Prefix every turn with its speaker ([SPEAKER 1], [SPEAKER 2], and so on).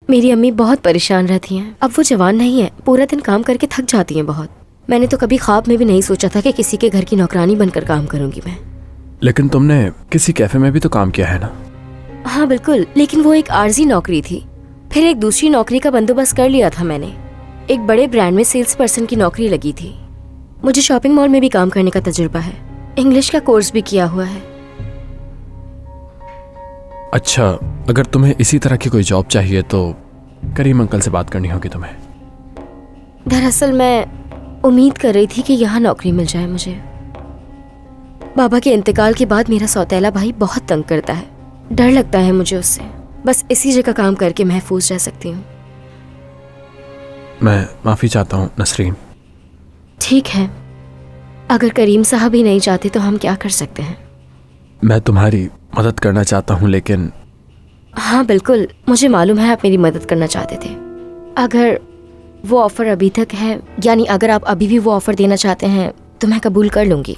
[SPEAKER 1] मेरी अम्मी बहुत परेशान रहती हैं। अब वो जवान नहीं है, पूरा दिन काम करके थक जाती हैं बहुत। मैंने तो कभी ख्वाब में भी नहीं सोचा था कि किसी के घर की नौकरानी बनकर काम करूंगी मैं।
[SPEAKER 2] लेकिन तुमने किसी कैफे में भी तो काम किया है ना?
[SPEAKER 1] हाँ बिल्कुल, लेकिन वो एक आर्जी नौकरी थी। फिर एक दूसरी नौकरी का बंदोबस्त कर लिया था मैंने। एक बड़े ब्रांड में सेल्स पर्सन की नौकरी लगी थी। मुझे शॉपिंग मॉल में भी काम करने का तजुर्बा है। इंग्लिश का कोर्स भी किया हुआ है।
[SPEAKER 2] अच्छा, अगर तुम्हें इसी तरह की कोई जॉब चाहिए तो करीम अंकल से बात करनी होगी तुम्हें।
[SPEAKER 1] दरअसल मैं उम्मीद कर रही थी कि यहाँ नौकरी मिल जाए मुझे। बाबा के इंतकाल के बाद मेरा सौतेला भाई बहुत तंग करता है। डर लगता है मुझे उससे। बस इसी जगह काम करके महफूज रह सकती हूँ।
[SPEAKER 2] मैं माफ़ी चाहता हूँ नसरीन।
[SPEAKER 1] ठीक है, अगर करीम साहब ही नहीं चाहते तो हम क्या कर सकते हैं।
[SPEAKER 2] मैं तुम्हारी मदद करना चाहता हूँ लेकिन।
[SPEAKER 1] हाँ बिल्कुल, मुझे मालूम है आप मेरी मदद करना चाहते थे। अगर वो ऑफ़र अभी तक है, यानी अगर आप अभी भी वो ऑफ़र देना चाहते हैं तो मैं कबूल कर लूँगी।